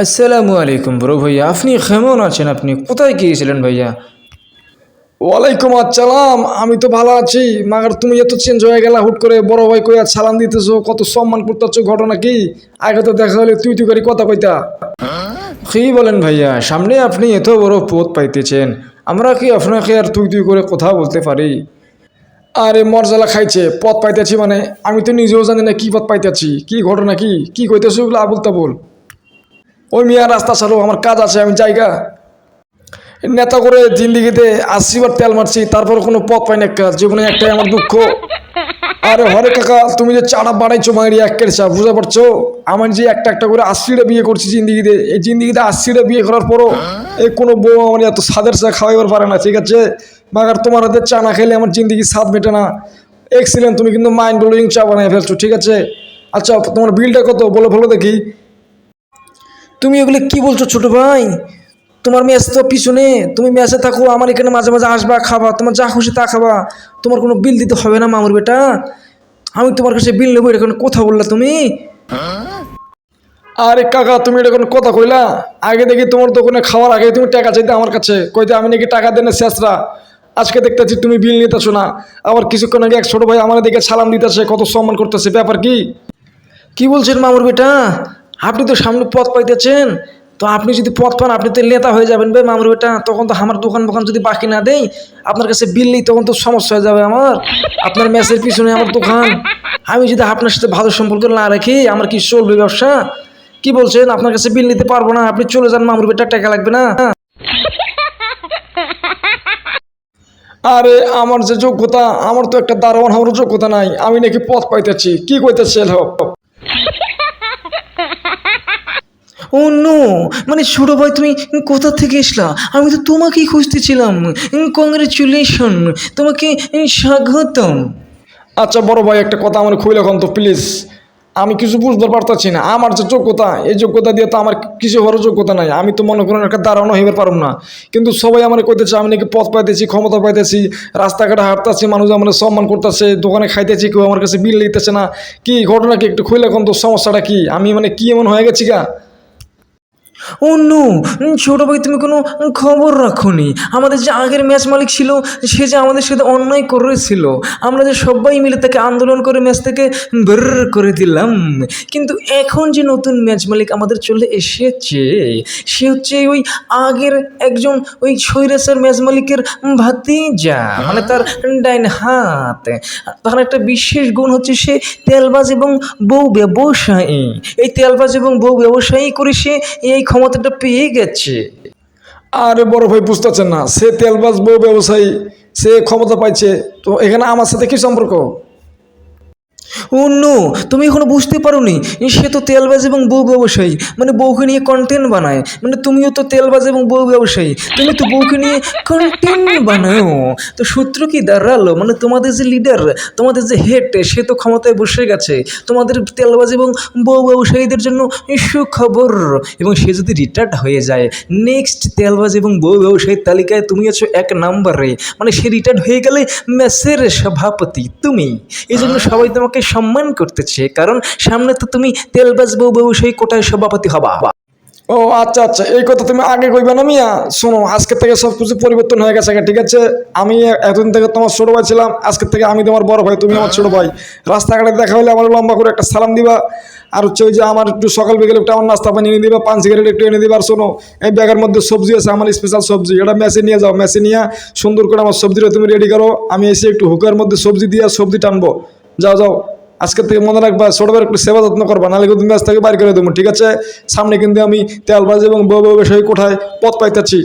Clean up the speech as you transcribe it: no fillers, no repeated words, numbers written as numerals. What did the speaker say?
আসসালামু আলাইকুম বড় ভাইয়া, আপনি কেমন আছেন? আপনি কোথায় গিয়েছিলেন ভাইয়া? ওয়ালাইকুম আসসালাম। আমি তো ভালো আছি, মাগার তুমি এত চেঞ্জ হয়ে গেলা হুট করে, বড় ভাই কইয়া সালাম দিতেছো, কত সম্মান করতেছো, ঘটনা কি? আগে তো দেখা হলে তুই তুই করে কথা কইতা। কি বলেন ভাইয়া, সামনে আপনি এত বড় পদ পাইতেছেন, আমরা কি আপনাকে আর তুই তুই করে কথা বলতে পারি? আরে মরজালা খাইছে, পথ পাইতেছি মানে আমি তো নিজেও জানি না কি পথ পাইতেছি, কি ঘটনা কি কি কইতেছো ওগুলো আবুল তাবুল। ওই মিয়া রাস্তা ছাড়ো, আমার কাজ আছে, আমি জায়গা নেতা করে জিন্দিগিতে 80 বার তেল মারছি, তারপর কোনো পথ পাই না, একটা জীবনে একটাই আমার দুঃখ। আরে হরে কাকা, তুমি যে চাড়া বাড়াইছো মায়ের একের চা, বুঝতে পারছো? আমার যে একটা একটা করে 80টা বিয়ে করছি জিন্দিগিতে, এই জিন্দিগিতে 80টা বিয়ে করার পরও এই কোনো বউ আমার এত স্বাদের চা খাওয়াইবার পারে না, ঠিক আছে? মাগার তোমার হাতে চা না খেলে আমার জিন্দিগি স্বাদ মেটে না। এক্সিলেন্ট, তুমি কিন্তু মাইন্ড ব্লোয়িং চা বানাই ফেলছো, ঠিক আছে? আচ্ছা, তোমার বিলটা কত বলো বলো দেখি। তুমি এগুলো কি বলছো ছোট ভাই? তোমার মেস তো পিছনে, তুমি মেসে থাকো, আমার এখানে মাঝে মাঝে আসবা, খাবা, তোমার যা খুশি তা খাবা, তোমার কোনো বিল দিতে হবে না মামুর বেটা। আমি তোমার কাছে বিল নেবো, এরকম কথা বললা তুমি? আরে কাকা, তুমি এটা কোনো কথা কইলা? আগে দেখি তোমার দোকানে খাওয়ার আগে তুমি টাকা চাইতে আমার কাছে, কইতে আমি নাকি টাকা দেন শেষরা। আজকে দেখতেছি তুমি বিল নিতেছো না। আবার কিছুক্ষণ আগে এক ছোট ভাই আমার দিকে সালাম দিতেছে, কত সম্মান করতেছে, ব্যাপার কি? কি বলছেন মামুর বেটা? আপনি তো সামনে পথ পাইতেছেন, তো আপনি যদি পথ পান আপনি তো নেতা হয়ে যাবেন বে মামুর বেটা। তখন তো আমার দোকান ফোকান যদি বাকি না দেই, আপনার কাছে বিল নেই, তখন তো সমস্যা হয়ে যাবে আমার। আপনার মেসের পিছনে আমার দোকান, আমি যদি আপনার সাথে ভালো সম্পর্ক না রাখি আমার কি চলবে ব্যবসা? কি বলছেন? আপনার কাছে বিল নিতে পারবো না, আপনি চলে যান মামুর বেটা, টাকা লাগবে না। আরে আমার যে যোগ্যতা, আমার তো একটা দারোয়ান হওয়ার যোগ্যতা নাই, আমি নাকি পথ পাইতেছি, কি কইতেছে হোক? ও নো, মানে ছোট ভাই তুমি কোথা থেকে এসলা? আমি তো তোমাকেই খুঁজতেছিলাম। কংগ্রেচুলেশন, তোমাকে স্বাগতম। আচ্ছা বড় ভাই, একটা কথা আমার খুইলে এখন তো প্লিজ। আমি কিছু বুঝতে পারতাছি না, আমার যে যোগ্যতা, এই যোগ্যতা দিয়ে তো আমার কিছু হওয়ার যোগ্যতা নাই, আমি তো মনে করেন একটা দাঁড়ানো হইবার পারব না। কিন্তু সবাই আমার কইতেছে আমি নাকি পথ পাইতেছি, ক্ষমতা পাইতেছি, রাস্তাঘাটে হাঁটতেছি, মানুষ আমার সম্মান করতেছে, দোকানে খাইতেছি, কেউ আমার কাছে বিল নিতেছে না। কি ঘটনা কি, একটু খুইলে এখন তো, সমস্যাটা কি? আমি মানে কি এমন হয়ে গেছি গা? ও নো, ছোট ভাই তুমি কোনো খবর রাখোনি? আমাদের যে আগের ম্যাচ মালিক ছিল, সে যে আমাদের সাথে অন্যায় করেছিল, আমরা যে সবাই মিলে তাকে আন্দোলন করে ম্যাচ থেকে বের করে দিলাম। কিন্তু এখন যে নতুন ম্যাচ মালিক আমাদের চলে এসেছে, সে হচ্ছে ওই আগের একজন ওই স্বৈরাচার ম্যাচ মালিকের ভাতিজা, মানে তার ডাইন হাত। তার একটা বিশেষ গুণ হচ্ছে সে তেলবাজ এবং বউ ব্যবসায়ী। এই তেলবাজ এবং বউ ব্যবসায়ী করে সে এই ক্ষমতাটা পেয়ে গেছে। আরে বড় ভাই, বুঝতেছেন না, সে তেলবাজ বউ ব্যবসায়ী, সে ক্ষমতা পাইছে, তো এখানে আমার সাথে কি সম্পর্ক? ও নো, তুমি এখনো বুঝতে পারোনি? সে তো তেলবাজ এবং বউ ব্যবসায়ী, মানে বউকে নিয়ে কন্টেন্ট বানায়। মানে তুমিও তো তেলবাজ এবং বউ ব্যবসায়ী, তুমি তো বউকে নিয়ে কন্টেন্ট বানাও। তো সূত্র কি দাঁড়ালো, মানে তোমাদের যে লিডার, তোমাদের যে হেড, সে তো ক্ষমতায় বসে গেছে। তোমাদের তেলবাজ এবং বউ ব্যবসায়ীদের জন্য সুখবর, এবং সে যদি রিটায়ার্ড হয়ে যায়, নেক্সট তেলবাজ এবং বউ ব্যবসায়ীর তালিকায় তুমি আছো 1 নম্বরে। মানে সে রিটায়ার্ড হয়ে গেলে ম্যাচের সভাপতি তুমি। এই জন্য সবাই তোমাকে সম্মান করতেছে, কারণ সামনে তো তুমি তেলবাজ বউ ব্যবসায়ী কোটায় সভাপতি হবা। ও আচ্ছা আচ্ছা, এই কথা তুমি আগে কইবে না মিয়া। শোনো, আজকে থেকে সব কিছু পরিবর্তন হয়ে গেছে, ঠিক আছে? আমি এতদিন থেকে তোমার ছোট ভাই ছিলাম, আজকে থেকে আমি তোমার বড় ভাই, তুমি আমার ছোট ভাই। রাস্তাঘাটে দেখা হলে আমার লম্বা করে একটা সালাম দিবা। আর হচ্ছে ওই যে আমার একটু সকাল বিকেলে একটু আমার নাস্তা পানি এনে দিবা, পান সিগারেট একটু এনে দিবা। আর শোনো, এই ব্যাগের মধ্যে সবজি আছে, আমার স্পেশাল সবজি, এটা মেসে নিয়ে যাও, মেসে নিয়ে সুন্দর করে আমার সবজিটা তুমি রেডি করো, আমি এসে একটু হুকার মধ্যে সবজি দিয়ে সবজি টানবো। যাও যাও, আজকের থেকে মনে রাখবা, ছোটবার একটু সেবা যত্ন করবা, নাহলে কিন্তু ম্যাচ থেকে বাইর করে দেবো, ঠিক আছে? সামনে কিন্তু আমি তেলবাজ এবং বউ ব্যবসায়ী কোঠায় পথ পাইতেছি।